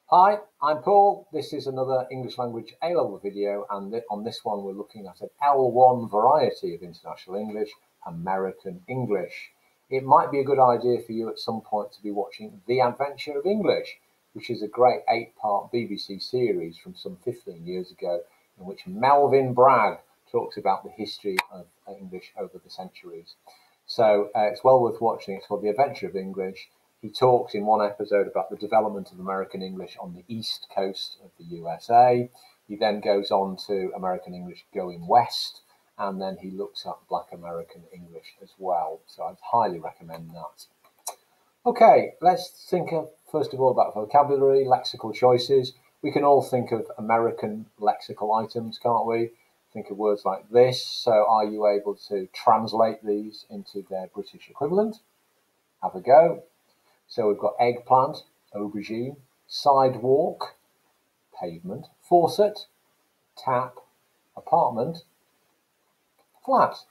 Hi, I'm Paul. This is another English language A-level video, and on this one we're looking at an L1 variety of International English, American English. It might be a good idea for you at some point to be watching The Adventure of English, which is a great 8-part BBC series from some 15 years ago, in which Melvin Bragg talks about the history of English over the centuries. So it's well worth watching. It's called The Adventure of English. He talks in one episode about the development of American English on the east coast of the USA. He then goes on to American English going west, and then he looks at Black American English as well. So I'd highly recommend that. Okay, let's think first of all about vocabulary, lexical choices. We can all think of American lexical items, can't we? Think of words like this. So are you able to translate these into their British equivalent? Have a go. So we've got eggplant, aubergine, sidewalk, pavement, faucet, tap, apartment, flat.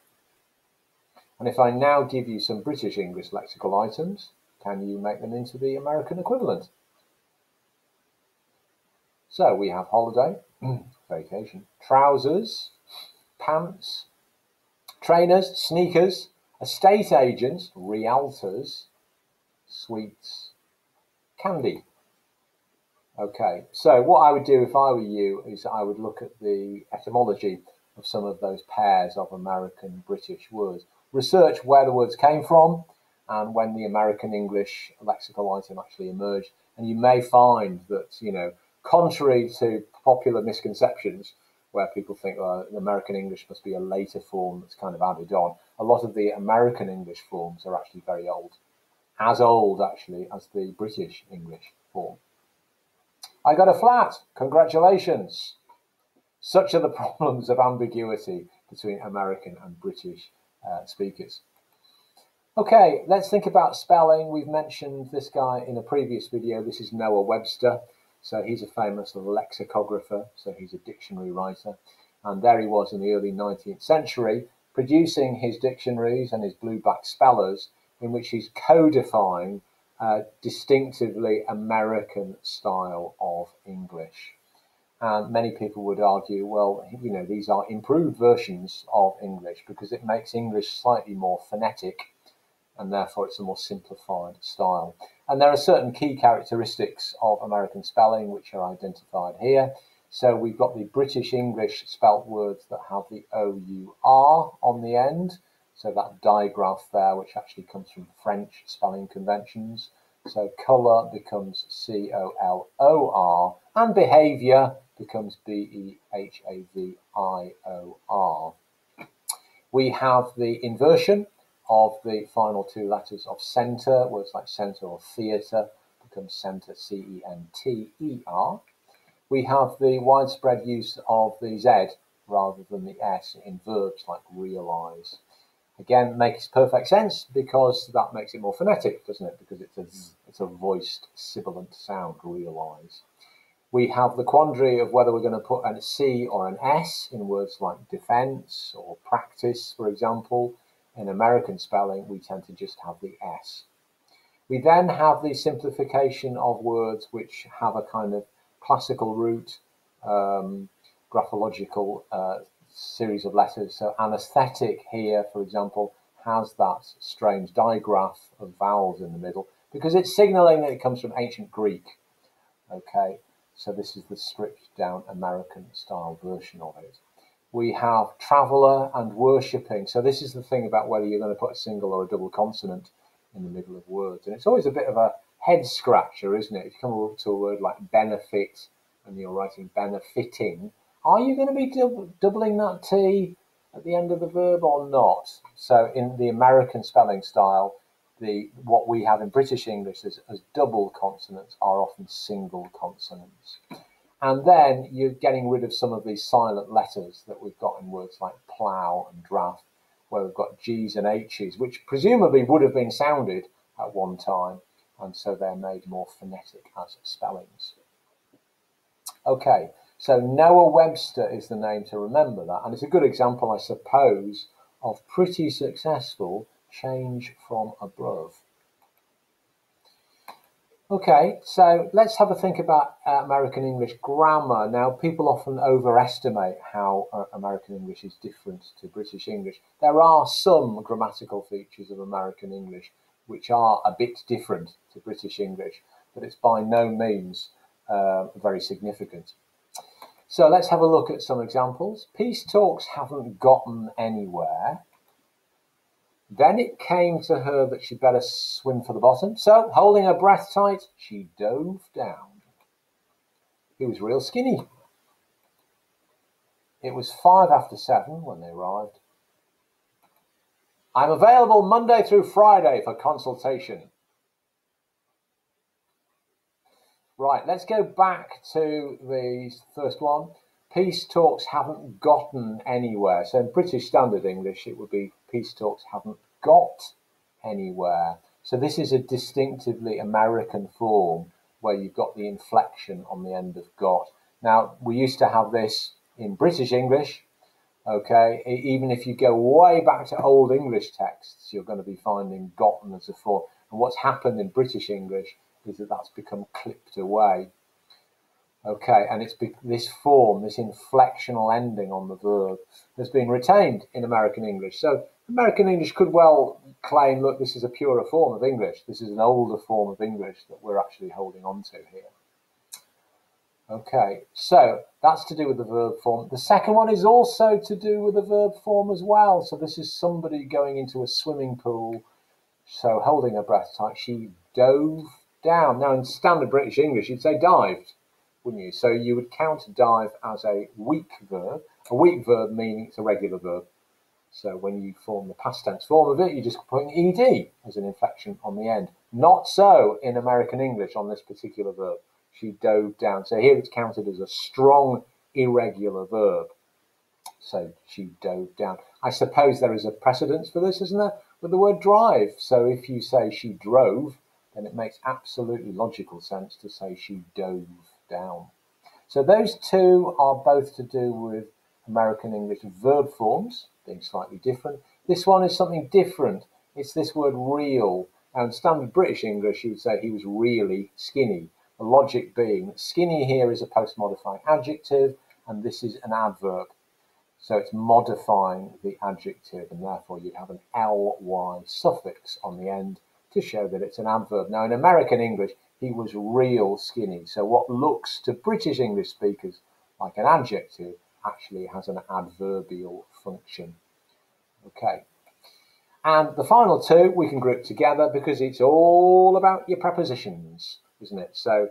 And if I now give you some British English lexical items, can you make them into the American equivalent? So we have holiday, vacation, trousers, pants, trainers, sneakers, estate agents, realtors, sweets, candy. Okay, so what I would do if I were you is I would look at the etymology of some of those pairs of American British words. Research where the words came from and when the American English lexical item actually emerged. And you may find that, contrary to popular misconceptions where people think American English must be a later form that's kind of added on, a lot of the American English forms are actually very old. As old, actually, as the British English form. I got a flat. Congratulations. Such are the problems of ambiguity between American and British speakers. Okay, let's think about spelling. We've mentioned this guy in a previous video. This is Noah Webster. So he's a famous lexicographer. So he's a dictionary writer. And there he was in the early 19th century, producing his dictionaries and his blueback spellers, in which he's codifying distinctively American style of English. And many people would argue, well, these are improved versions of English because it makes English slightly more phonetic and therefore it's a more simplified style. And there are certain key characteristics of American spelling which are identified here. So we've got the British English spelt words that have the O-U-R on the end. So that digraph there, which actually comes from French spelling conventions. So colour becomes C-O-L-O-R and behaviour becomes B-E-H-A-V-I-O-R. We have the inversion of the final two letters of centre. Words like centre or theatre becomes centre, C-E-N-T-E-R. We have the widespread use of the Z rather than the S in verbs like realise. Again, makes perfect sense because that makes it more phonetic, doesn't it? Because it's a voiced, sibilant sound, realise. We have the quandary of whether we're going to put a C or an S in words like defence or practice, for example. In American spelling, we tend to just have the S. We then have the simplification of words which have a kind of classical root, graphological series of letters. So anaesthetic here, for example, has that strange digraph of vowels in the middle because it's signalling that it comes from ancient Greek. Okay, so this is the stripped down American style version of it. We have traveller and worshipping. So this is the thing about whether you're going to put a single or a double consonant in the middle of words. And it's always a bit of a head scratcher, isn't it? If you come up to a word like benefit and you're writing benefiting, are you going to be doubling that T at the end of the verb or not? So in the American spelling style, what we have in British English as double consonants are often single consonants. And then you're getting rid of some of these silent letters that we've got in words like plough and draft, where we've got G's and H's, which presumably would have been sounded at one time, and so they're made more phonetic as spellings. Okay, so Noah Webster is the name to remember that, and it's a good example, I suppose, of pretty successful change from above. Okay, so let's have a think about American English grammar. Now, people often overestimate how American English is different to British English. There are some grammatical features of American English which are a bit different to British English, but it's by no means very significant. So let's have a look at some examples. Peace talks haven't gotten anywhere. Then it came to her that she'd better swim for the bottom. So, holding her breath tight, she dove down. He was real skinny. It was 7:05 when they arrived. I'm available Monday through Friday for consultation. Right, let's go back to the first one. Peace talks haven't gotten anywhere. So in British Standard English, it would be peace talks haven't got anywhere. So this is a distinctively American form where you've got the inflection on the end of got. Now, we used to have this in British English. Okay, even if you go way back to Old English texts, you're going to be finding gotten as a form. And what's happened in British English is that that's become clipped away. Okay, and it's this form, this inflectional ending on the verb, has been retained in American English. So American English could well claim, look, this is a purer form of English. This is an older form of English that we're actually holding on to here. Okay, so that's to do with the verb form. The second one is also to do with the verb form as well. So this is somebody going into a swimming pool, so holding her breath tight, she dove down. Now in standard British English, you'd say dived, wouldn't you? So you would count dive as a weak verb. A weak verb meaning it's a regular verb. So when you form the past tense form of it, you're just putting ed as an inflection on the end. Not so in American English on this particular verb. She dove down. So here it's counted as a strong, irregular verb. So she dove down. I suppose there is a precedence for this, isn't there? With the word drive. So if you say she drove, then it makes absolutely logical sense to say she dove down. So those two are both to do with American English verb forms being slightly different. This one is something different. It's this word real. And standard British English, you would say he was really skinny. The logic being skinny here is a post-modifying adjective, and this is an adverb. So it's modifying the adjective, and therefore you'd have an ly suffix on the end to show that it's an adverb. Now in American English, he was real skinny. So what looks to British English speakers like an adjective actually has an adverbial function. Okay. And the final two we can group together because it's all about your prepositions, isn't it? So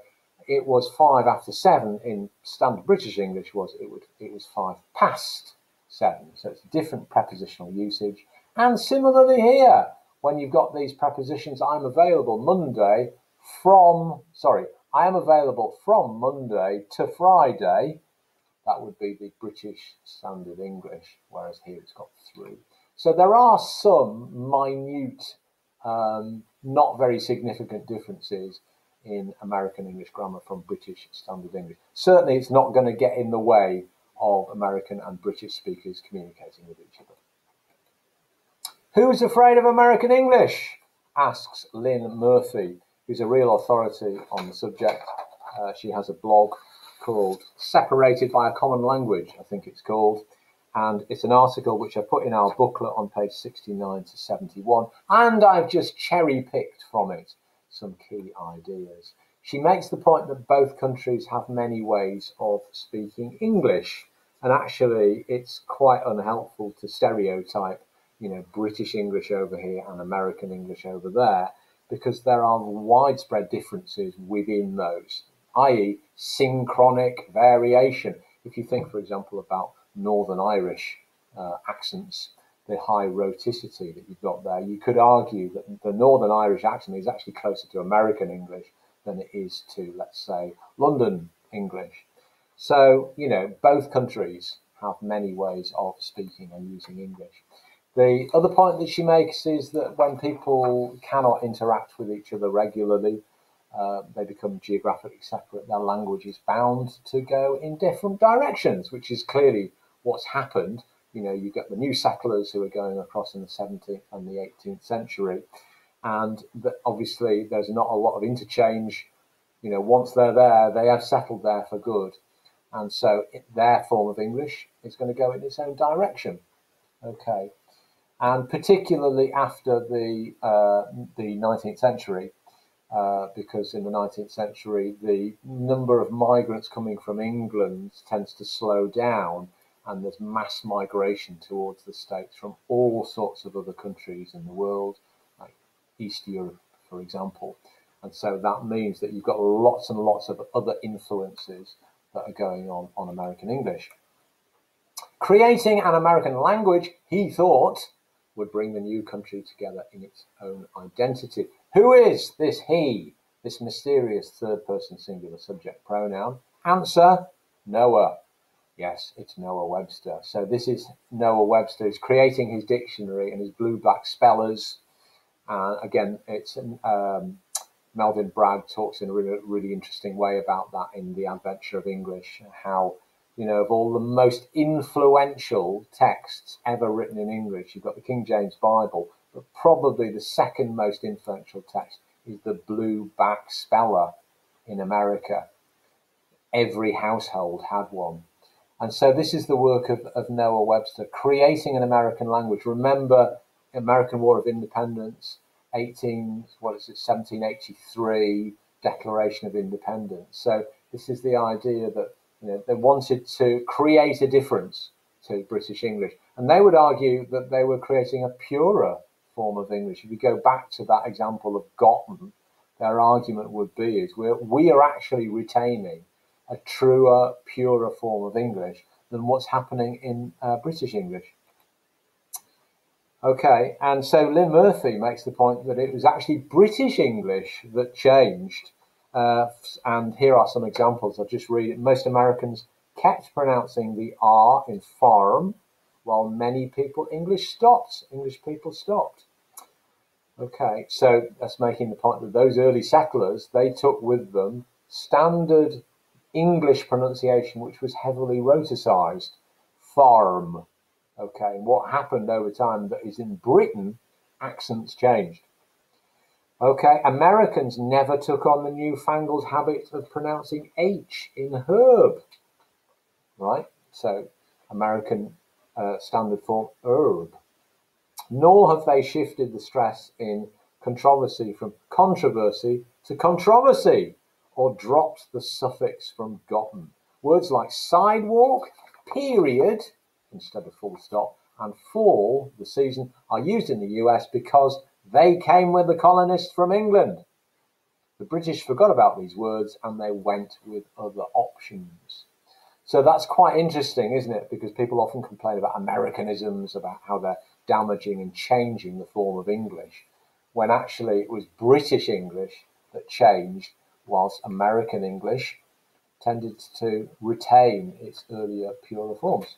it was 7:05 in standard British English it was 7:05. So it's different prepositional usage. And similarly here, when you've got these prepositions, I am available from Monday to Friday. That would be the British Standard English, whereas here it's got through. So there are some minute, not very significant differences in American English grammar from British Standard English. Certainly it's not going to get in the way of American and British speakers communicating with each other. Who's afraid of American English? Asks Lynn Murphy, who's a real authority on the subject. She has a blog called Separated by a Common Language, I think it's called. And it's an article which I put in our booklet on page 69 to 71. And I've just cherry-picked from it some key ideas. She makes the point that both countries have many ways of speaking English. And actually, it's quite unhelpful to stereotype, British English over here and American English over there, because there are widespread differences within those, i.e. synchronic variation. If you think, for example, about Northern Irish accents, the high rhoticity that you've got there, you could argue that the Northern Irish accent is actually closer to American English than it is to, let's say, London English. So, both countries have many ways of speaking and using English. The other point that she makes is that when people cannot interact with each other regularly, they become geographically separate, their language is bound to go in different directions, which is clearly what's happened. You've got the new settlers who are going across in the 17th and the 18th century, and obviously there's not a lot of interchange. You know, once they're there, they have settled there for good, and so their form of English is going to go in its own direction. Okay, and particularly after the 19th century, because in the 19th century the number of migrants coming from England tends to slow down, and there's mass migration towards the States from all sorts of other countries in the world, like East Europe, for example. And so that means that you've got lots and lots of other influences that are going on American English. Creating an American language, he thought, would bring the new country together in its own identity. Who is this he, this mysterious third-person singular subject pronoun? Answer, Noah. Yes, it's Noah Webster. So this is Noah Webster. He's creating his dictionary and his blue-black spellers. Again, it's Melvin Bragg talks in a really, really interesting way about that in The Adventure of English, how, you know, of all the most influential texts ever written in English, you've got the King James Bible, but probably the second most influential text is the blue-back speller in America. Every household had one. And so this is the work of Noah Webster, creating an American language. Remember, American War of Independence, 1783, Declaration of Independence. So this is the idea that, you know, they wanted to create a difference to British English. And they would argue that they were creating a purer form of English. If you go back to that example of gotten, their argument would be is we are actually retaining a truer, purer form of English than what's happening in British English. Okay, and so Lynn Murphy makes the point that it was actually British English that changed. And here are some examples. I'll just read it. Most Americans kept pronouncing the R in farm, while many people, English people stopped. Okay, so that's making the point that those early settlers, they took with them standard English pronunciation, which was heavily roticized, farm. Okay, and what happened over time that is in Britain, accents changed. Okay, Americans never took on the newfangled habit of pronouncing H in herb, right? So American standard form, herb. Nor have they shifted the stress in controversy from controversy to controversy, or dropped the suffix from gotten. Words like sidewalk, period, instead of full stop, and fall, the season, are used in the US because they came with the colonists from England. The British forgot about these words and they went with other options. So that's quite interesting, isn't it? Because people often complain about Americanisms, about how they're damaging and changing the form of English, when actually it was British English that changed, whilst American English tended to retain its earlier, purer forms.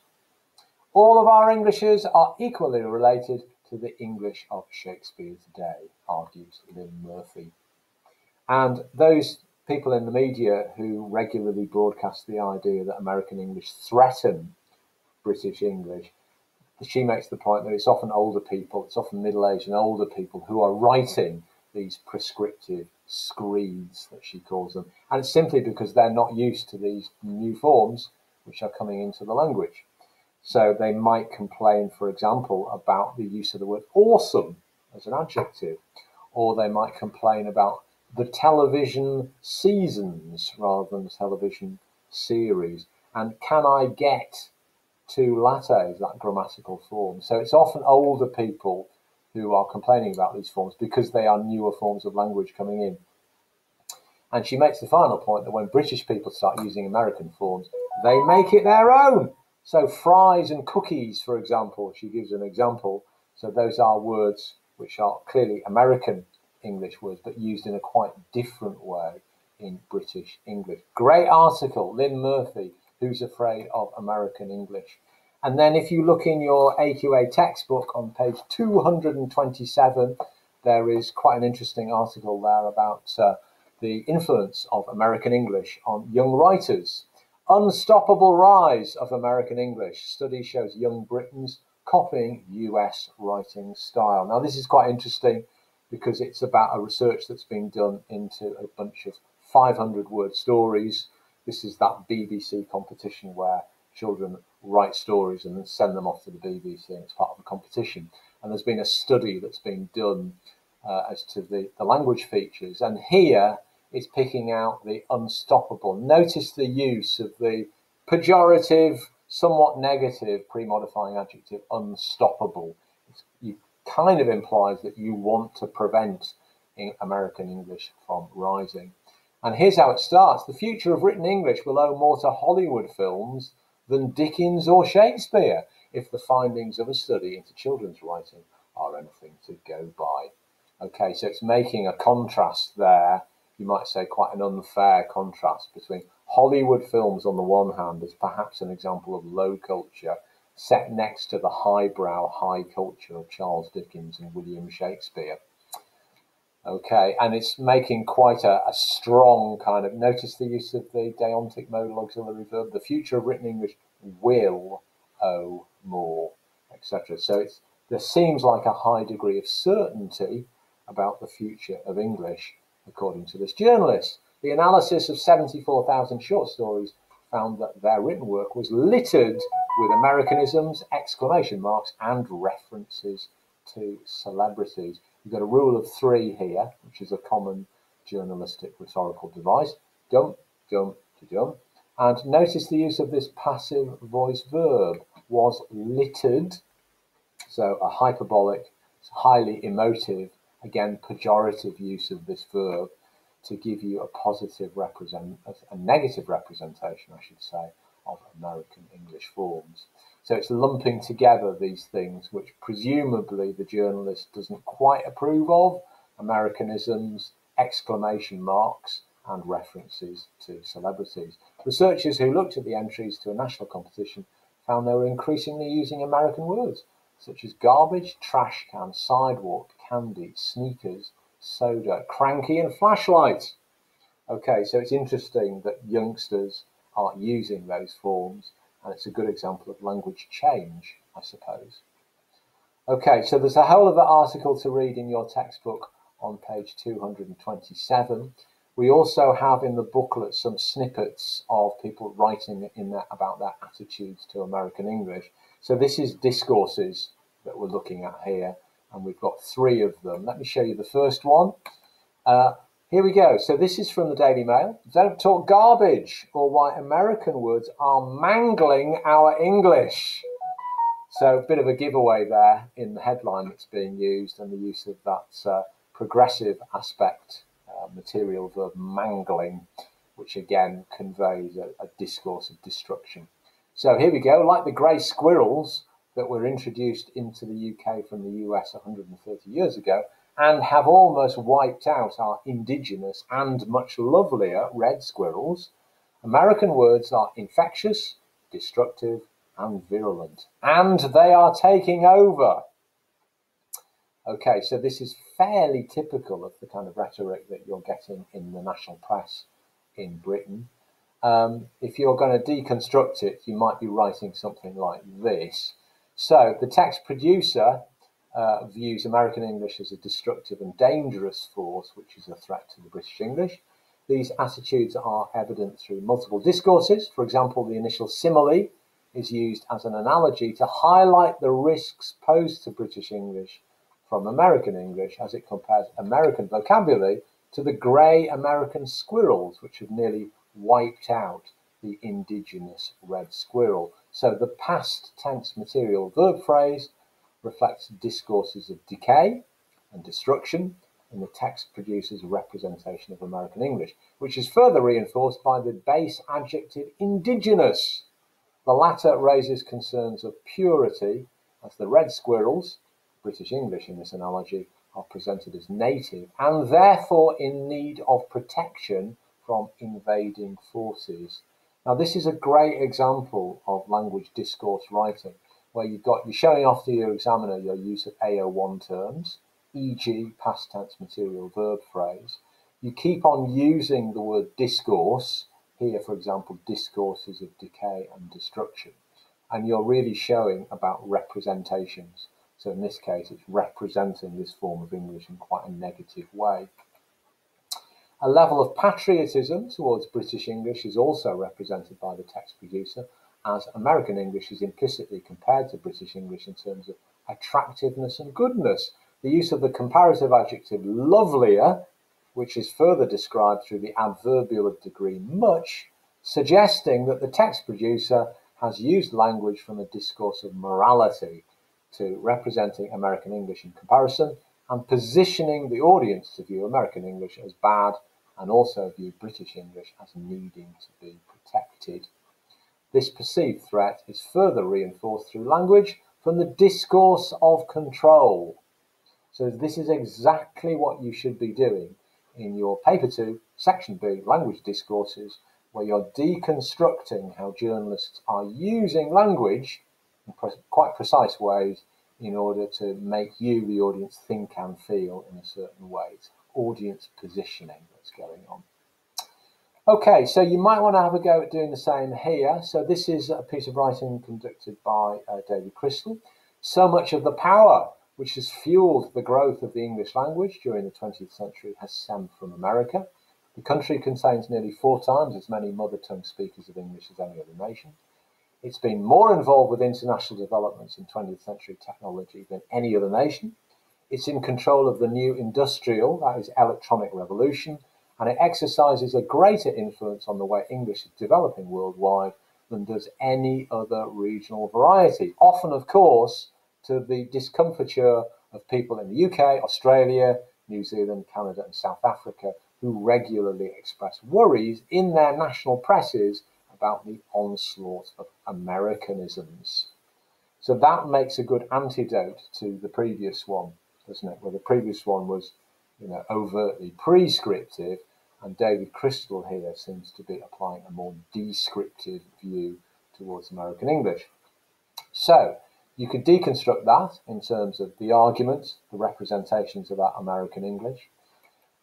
All of our Englishes are equally related to the English of Shakespeare's day, argues Lynn Murphy. And those people in the media who regularly broadcast the idea that American English threaten British English, she makes the point that it's often older people, it's often middle-aged and older people who are writing these prescriptive screeds, that she calls them. And it's simply because they're not used to these new forms which are coming into the language. So they might complain, for example, about the use of the word awesome as an adjective, or they might complain about the television seasons rather than the television series. And can I get 2 lattes, that grammatical form? So it's often older people who are complaining about these forms because they are newer forms of language coming in. And she makes the final point that when British people start using American forms, they make it their own. So fries and cookies, for example, she gives an example. So those are words which are clearly American English words, but used in a quite different way in British English. Great article, Lynn Murphy, Who's Afraid of American English? And then if you look in your AQA textbook on page 227, there is quite an interesting article there about the influence of American English on young writers. Unstoppable rise of American English. Study shows young Britons copying US writing style. Now, this is quite interesting because it's about a research that's been done into a bunch of 500-word stories. This is that BBC competition where children write stories and then send them off to the BBC, and it's part of a competition. And there's been a study that's been done as to the language features. And here it's picking out the unstoppable. Notice the use of the pejorative, somewhat negative pre-modifying adjective, unstoppable. It kind of implies that you want to prevent American English from rising. And here's how it starts. The future of written English will owe more to Hollywood films than Dickens or Shakespeare, if the findings of a study into children's writing are anything to go by. Okay, so it's making a contrast there. You might say quite an unfair contrast between Hollywood films on the one hand as perhaps an example of low culture set next to the highbrow high culture of Charles Dickens and William Shakespeare. Okay, and it's making quite a strong kind of, notice the use of the deontic modal auxiliary verb, the future of written English will owe more, etc. So there seems like a high degree of certainty about the future of English, according to this journalist. The analysis of 74,000 short stories found that their written work was littered with Americanisms, exclamation marks, and references to celebrities. You've got a rule of three here, which is a common journalistic rhetorical device. Jump, jump to jump. And notice the use of this passive voice verb, was littered. So a hyperbolic, highly emotive, again, pejorative use of this verb to give you a negative representation, I should say, of American English forms. So it's lumping together these things which presumably the journalist doesn't quite approve of: Americanisms, exclamation marks, and references to celebrities. Researchers who looked at the entries to a national competition found they were increasingly using American words such as garbage, trash can, sidewalk, candy, sneakers, soda, cranky, and flashlight. Okay, so it's interesting that youngsters are using those forms, and it's a good example of language change, I suppose. Okay, so there's a whole other article to read in your textbook on page 227. We also have in the booklet some snippets of people writing in there about their attitudes to American English. So this is discourses that we're looking at here, and we've got 3 of them. Let me show you the first one. Here we go. So this is from the Daily Mail. Don't talk garbage, or why American words are mangling our English. So a bit of a giveaway there in the headline that's being used, and the use of that progressive aspect, material verb mangling, which again conveys a discourse of destruction. So here we go. Like the grey squirrels that were introduced into the UK from the US 130 years ago, and have almost wiped out our indigenous and much lovelier red squirrels, American words are infectious, destructive, and virulent. And they are taking over. Okay, so this is fairly typical of the kind of rhetoric that you're getting in the national press in Britain. If you're going to deconstruct it, you might be writing something like this. So the text producer views American English as a destructive and dangerous force, which is a threat to the British English. These attitudes are evident through multiple discourses. For example, the initial simile is used as an analogy to highlight the risks posed to British English from American English as it compares American vocabulary to the grey American squirrels, which have nearly wiped out the indigenous red squirrel. So the past tense material verb phrase reflects discourses of decay and destruction in the text producer's representation of American English, which is further reinforced by the base adjective indigenous. The latter raises concerns of purity, as the red squirrels, British English in this analogy, are presented as native and therefore in need of protection from invading forces. Now, this is a great example of language discourse writing, where you're showing off to your examiner your use of AO1 terms, e.g. past tense material verb phrase. You keep on using the word discourse, here for example discourses of decay and destruction, and you're really showing about representations So in this case, it's representing this form of English in quite a negative way. A level of patriotism towards British English is also represented by the text producer, as American English is implicitly compared to British English in terms of attractiveness and goodness. The use of the comparative adjective lovelier, which is further described through the adverbial of degree much, suggesting that the text producer has used language from a discourse of morality to representing American English in comparison and positioning the audience to view American English as bad and also view British English as needing to be protected. This perceived threat is further reinforced through language from the discourse of control. So this is exactly what you should be doing in your Paper 2, Section B, Language Discourses, where you're deconstructing how journalists are using language in quite precise ways in order to make you, the audience, think and feel in a certain way. It's audience positioning that's going on. Okay, so you might want to have a go at doing the same here. So this is a piece of writing conducted by David Crystal. So much of the power which has fueled the growth of the English language during the 20th century has stemmed from America. The country contains nearly 4 times as many mother tongue speakers of English as any other nation. It's been more involved with international developments in 20th century technology than any other nation. It's in control of the new industrial, that is, electronic revolution, and it exercises a greater influence on the way English is developing worldwide than does any other regional variety. Often, of course, to the discomfiture of people in the UK, Australia, New Zealand, Canada, and South Africa, who regularly express worries in their national presses about the onslaught of Americanisms. So that makes a good antidote to the previous one, doesn't it? Where the previous one was, overtly prescriptive, and David Crystal here seems to be applying a more descriptive view towards American English. So you could deconstruct that in terms of the arguments, the representations about American English,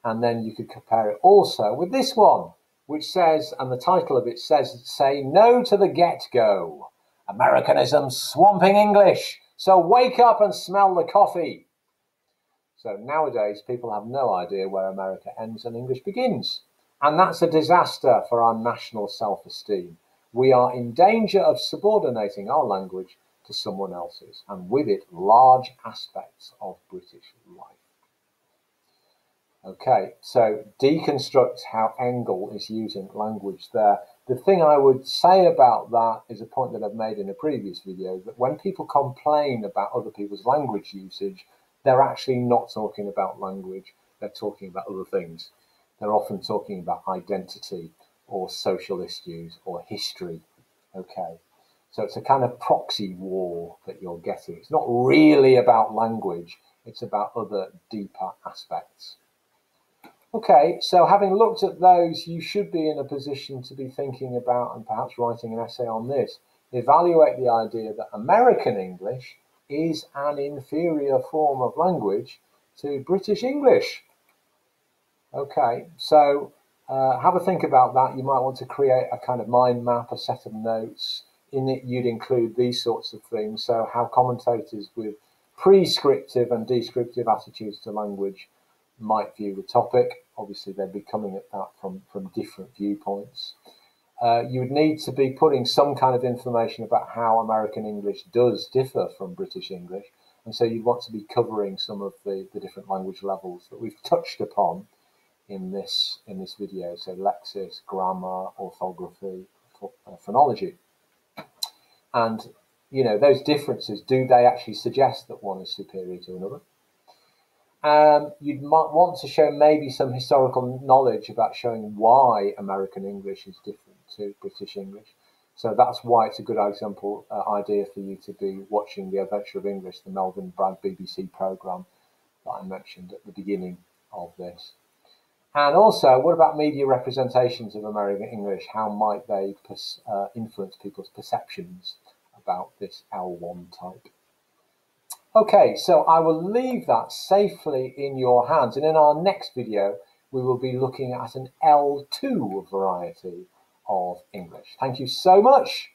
and then you could compare it also with this one, which says, and the title of it says, "Say no to the get-go. Americanism swamping English. So wake up and smell the coffee." So nowadays, people have no idea where America ends and English begins. And that's a disaster for our national self-esteem. We are in danger of subordinating our language to someone else's, and with it, large aspects of British life. Okay, so deconstruct how Engel is using language there. The thing I would say about that is a point that I've made in a previous video, that when people complain about other people's language usage, they're actually not talking about language, they're talking about other things. They're often talking about identity or social issues or history. Okay, so it's a kind of proxy war that you're getting. It's not really about language, it's about other deeper aspects. Okay, so having looked at those, you should be in a position to be thinking about and perhaps writing an essay on this. Evaluate the idea that American English is an inferior form of language to British English. Okay, so have a think about that. You might want to create a kind of mind map, a set of notes. In it, you'd include these sorts of things. So how commentators with prescriptive and descriptive attitudes to language might view the topic. Obviously, they'd be coming at that from different viewpoints. You would need to be putting some kind of information about how American English does differ from British English. And so you'd want to be covering some of the different language levels that we've touched upon in this video. So lexis, grammar, orthography, phonology. And, those differences, do they actually suggest that one is superior to another? You'd might want to show maybe some historical knowledge about showing why American English is different to British English. So that's why it's a good example idea for you to be watching The Adventure of English, the Melvyn Bragg BBC programme that I mentioned at the beginning of this. And also, what about media representations of American English? How might they influence people's perceptions about this L1 type? Okay, so I will leave that safely in your hands, and in our next video we will be looking at an L2 variety of English. Thank you so much.